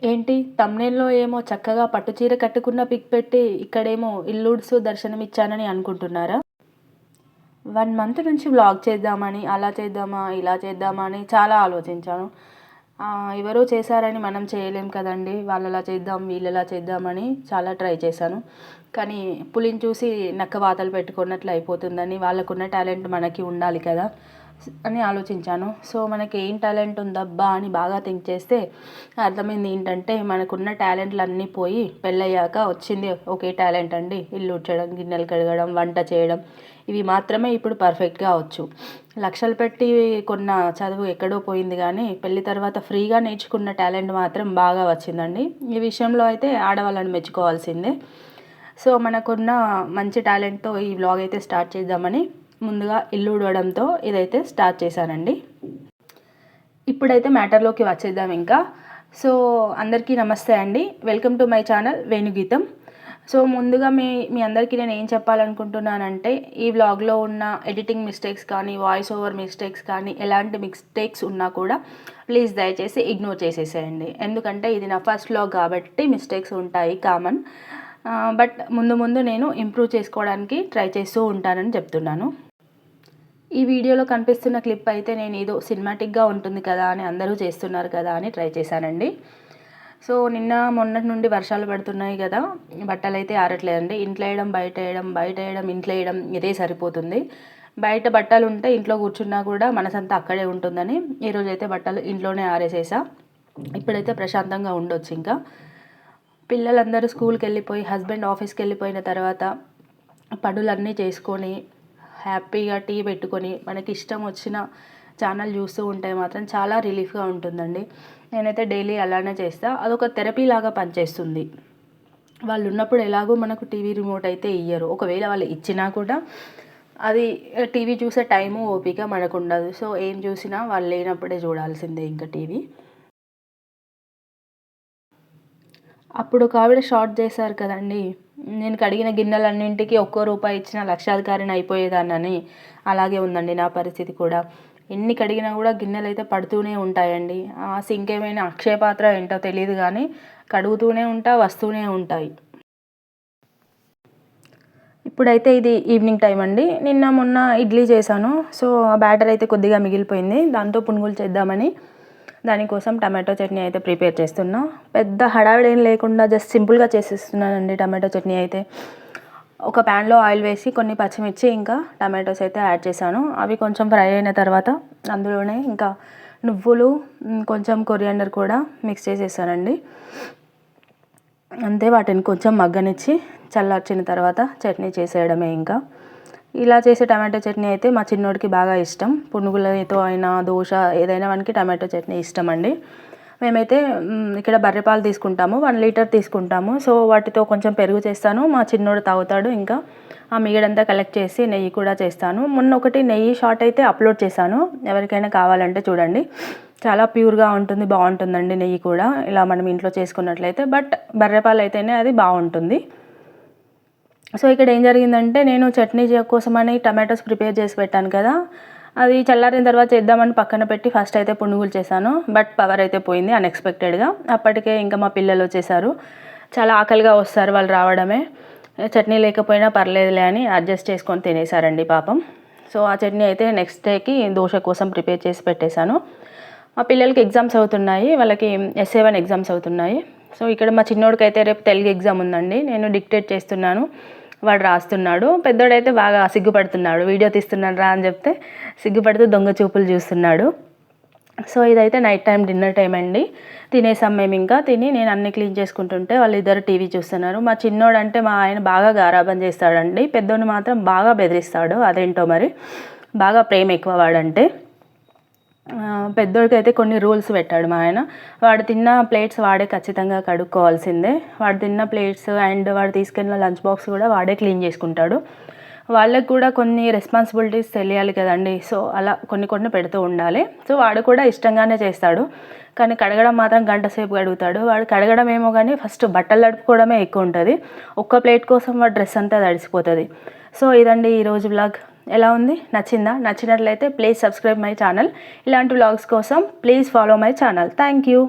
ఏంటి తమ్నేల్‌లో ఏమో చక్కగా పట్టు చీర కట్టుకున్న పిక్ పెట్టి, ఇక్కడేమో ఇల్లుడుస్తూ దర్శనమిచ్చానని అనుకుంటున్నారా? 1 మంత్ నుంచి వ్లాగ్ చేద్దామని, అలా చేద్దామా, ఇలా చేద్దామా అని చాలా ఆలోచించాను. ఎవరో చేశారని మనం చేయలేం కదండీ! వాళ్ళలా చేద్దాం, వీళ్ళలా చేద్దామని చాలా ట్రై చేశాను. కానీ పులిని చూసి నక్క వాతలు పెట్టుకున్నట్లు అయిపోతుందని, వాళ్ళకున్న టాలెంట్ మనకి ఉండాలి కదా అని ఆలోచించాను. సో మనకి ఏం టాలెంట్ ఉందబ్బా అని బాగా థింక్ చేస్తే అర్థమైంది ఏంటంటే, మనకున్న టాలెంట్లన్నీ పోయి పెళ్ళయ్యాక వచ్చింది ఒకే టాలెంట్ అండి. ఇల్లు ఊడ్చడం, గిన్నెలు కడగడం, వంట చేయడం, ఇవి మాత్రమే ఇప్పుడు పర్ఫెక్ట్గా వచ్చు. లక్షలు పెట్టి కొన్న చదువు ఎక్కడో పోయింది కానీ పెళ్లి తర్వాత ఫ్రీగా నేర్చుకున్న టాలెంట్ మాత్రం బాగా వచ్చిందండి. ఈ విషయంలో అయితే ఆడవాళ్ళని మెచ్చుకోవాల్సిందే. సో మనకున్న మంచి టాలెంట్తో ఈ వ్లాగ్ అయితే స్టార్ట్ చేద్దామని ముందుగా ఇల్లు ఊడవడంతో ఇదైతే స్టార్ట్ చేశానండి. ఇప్పుడైతే మ్యాటర్లోకి వచ్చేద్దాం ఇంకా. సో అందరికీ నమస్తే అండి, welcome to my channel Venugeetham. So ముందుగా మీ అందరికీ నేను ఏం చెప్పాలనుకుంటున్నానంటే, ఈ వ్లాగ్లో ఉన్న ఎడిటింగ్ మిస్టేక్స్ కానీ, వాయిస్ ఓవర్ మిస్టేక్స్ కానీ, ఎలాంటి మిస్టేక్స్ ఉన్నా కూడా ప్లీజ్ దయచేసి ఇగ్నోర్ చేసేసేయండి. ఎందుకంటే ఇది నా ఫస్ట్ వ్లాగ్ కాబట్టి మిస్టేక్స్ ఉంటాయి, కామన్. బట్ ముందు నేను ఇంప్రూవ్ చేసుకోవడానికి ట్రై చేస్తూ ఉంటానని చెప్తున్నాను. ఈ వీడియోలో కనిపిస్తున్న క్లిప్ అయితే నేను ఏదో సినిమాటిక్గా ఉంటుంది కదా అని, అందరూ చేస్తున్నారు కదా అని ట్రై చేశానండి. సో నిన్న మొన్నటి నుండి వర్షాలు పడుతున్నాయి కదా, బట్టలు అయితే ఆరట్లేదండి. ఇంట్లో వేయడం, బయట వేయడం, బయట వేయడం, ఇంట్లో వేయడం, ఇదే సరిపోతుంది. బయట బట్టలు ఉంటే ఇంట్లో కూర్చున్నా కూడా మనసంతా అక్కడే ఉంటుందని ఈరోజు అయితే బట్టలు ఇంట్లోనే ఆరేసేసా. ఇప్పుడైతే ప్రశాంతంగా ఉండొచ్చు. ఇంకా పిల్లలందరూ స్కూల్కి వెళ్ళిపోయి, హస్బెండ్ ఆఫీస్కి వెళ్ళిపోయిన తర్వాత పనులన్నీ చేసుకొని హ్యాపీగా టీ పెట్టుకొని మనకి ఇష్టం వచ్చిన ఛానల్ చూస్తూ ఉంటే మాత్రం చాలా రిలీఫ్గా ఉంటుందండి. నేనైతే డైలీ అలానే చేస్తా. అదొక థెరపీ లాగా పనిచేస్తుంది. వాళ్ళు ఉన్నప్పుడు ఎలాగో మనకు టీవీ రిమోట్ అయితే ఇయ్యరు. ఒకవేళ వాళ్ళు ఇచ్చినా కూడా అది టీవీ చూసే టైము, ఓపిక మనకు ఉండదు. సో ఏం చూసినా వాళ్ళు లేనప్పుడే చూడాల్సిందే ఇంకా టీవీ. అప్పుడు ఒక ఆవిడ షార్ట్ చేశారు కదండి, నేను కడిగిన గిన్నెలన్నింటికి ₹1 ఇచ్చిన లక్షాధికారిని అయిపోయేదాన్నని. అలాగే ఉందండి నా పరిస్థితి కూడా. ఎన్ని కడిగినా కూడా గిన్నెలు అయితే పడుతూనే ఉంటాయండి. ఆ సింక్ ఏమైనా అక్షయ పాత్ర ఏంటో తెలియదు కానీ కడుగుతూనే వస్తూనే ఉంటాయి. ఇప్పుడైతే ఇది ఈవినింగ్ టైం అండి. నిన్న మొన్న ఇడ్లీ చేశాను. సో ఆ బ్యాటర్ అయితే కొద్దిగా మిగిలిపోయింది. దాంతో పునుగులు చేద్దామని దానికోసం టమాటో చట్నీ అయితే ప్రిపేర్ చేస్తున్నా. పెద్ద హడావిడి ఏం లేకుండా జస్ట్ సింపుల్గా చేసేస్తున్నానండి టమాటో చట్నీ అయితే. ఒక ప్యాన్లో ఆయిల్ వేసి కొన్ని పచ్చిమిర్చి ఇంకా టమాటోస్ అయితే యాడ్ చేశాను. అవి కొంచెం ఫ్రై అయిన తర్వాత అందులోనే ఇంకా నువ్వులు, కొంచెం కొరియాండర్ కూడా మిక్స్ చేసేసానండి. అంతే, వాటిని కొంచెం మగ్గనిచ్చి చల్లార్చిన తర్వాత చట్నీ చేసేయడమే. ఇంకా ఇలా చేసే టమాటో చట్నీ అయితే మా చిన్నోడికి బాగా ఇష్టం. పునుగులతో అయినా, దోశ ఏదైనా మనకి టమాటో చట్నీ ఇష్టం అండి. మేమైతే ఇక్కడ బర్రెపాలు తీసుకుంటాము, 1 లీటర్ తీసుకుంటాము. సో వాటితో కొంచెం పెరుగు చేస్తాను, మా చిన్నోడు తాగుతాడు. ఇంకా ఆ మిగడంతా కలెక్ట్ చేసి నెయ్యి కూడా చేస్తాను. మొన్న ఒకటి నెయ్యి షార్ట్ అయితే అప్లోడ్ చేశాను, ఎవరికైనా కావాలంటే చూడండి. చాలా ప్యూర్గా ఉంటుంది, బాగుంటుందండి నెయ్యి కూడా ఇలా మనం ఇంట్లో చేసుకున్నట్లయితే. బట్ బర్రెపాలు అయితేనే అది బాగుంటుంది. సో ఇక్కడ ఏం జరిగిందంటే, నేను చట్నీ కోసమని టమాటోస్ ప్రిపేర్ చేసి పెట్టాను కదా, అది చల్లారిన తర్వాత చేద్దామని పక్కన పెట్టి ఫస్ట్ అయితే పునుగులు చేశాను. బట్ పవర్ అయితే పోయింది అన్ఎక్స్పెక్టెడ్గా. అప్పటికే ఇంకా మా పిల్లలు వచ్చేసారు. చాలా ఆకలిగా వస్తారు వాళ్ళు రావడమే. చట్నీ లేకపోయినా పర్లేదులే అని అడ్జస్ట్ చేసుకొని తినేసారండి పాపం. సో ఆ చట్నీ అయితే నెక్స్ట్ డేకి దోశ కోసం ప్రిపేర్ చేసి పెట్టేశాను. మా పిల్లలకి ఎగ్జామ్స్ అవుతున్నాయి, వాళ్ళకి S7 ఎగ్జామ్స్ అవుతున్నాయి. సో ఇక్కడ మా చిన్నోడికి అయితే రేపు తెలుగు ఎగ్జామ్ ఉందండి. నేను డిక్టేట్ చేస్తున్నాను, వాడు రాస్తున్నాడు. పెద్దోడైతే బాగా సిగ్గుపడుతున్నాడు, వీడియో తీస్తున్నాడు రా అని చెప్తే సిగ్గుపడుతూ దొంగ చూపులు చూస్తున్నాడు. సో ఇదైతే నైట్ టైం డిన్నర్ టైం అండి. తినేసాం మేము. ఇంకా తిని నేను అన్ని క్లీన్ చేసుకుంటుంటే వాళ్ళిద్దరు టీవీ చూస్తున్నారు. మా చిన్నోడు అంటే మా ఆయన బాగా గారాబం చేస్తాడండి, పెద్దోడిని మాత్రం బాగా బెదిరిస్తాడు. అదేంటో మరి బాగా ప్రేమ ఎక్కువ వాడంటే. పెద్దోడికి అయితే కొన్ని రూల్స్ పెట్టాడు మా ఆయన. వాడు తిన్న ప్లేట్స్ వాడే ఖచ్చితంగా కడుక్కోవాల్సిందే. వాడు తిన్న ప్లేట్స్ అండ్ వాడు తీసుకెళ్ళిన లంచ్ బాక్స్ కూడా వాడే క్లీన్ చేసుకుంటాడు. వాళ్ళకి కూడా కొన్ని రెస్పాన్సిబిలిటీస్ తెలియాలి కదండి. సో అలా కొన్ని పెడుతూ ఉండాలి. సో వాడు కూడా ఇష్టంగానే చేస్తాడు, కానీ కడగడం మాత్రం గంట సేపు కడుగుతాడు. వాడు కడగడం ఏమో కానీ ఫస్ట్ బట్టలు తడుపుకోవడమే ఎక్కువ ఉంటుంది. ఒక్క ప్లేట్ కోసం వాడు డ్రెస్ అంతా తడిసిపోతుంది. సో ఇదండి ఈరోజు వ్లాగ్. ఎలా ఉంది, నచ్చిందా? నచ్చినట్లయితే ప్లీజ్ సబ్స్క్రైబ్ మై ఛానల్. ఇలాంటి వ్లాగ్స్ కోసం please follow my channel. Thank you.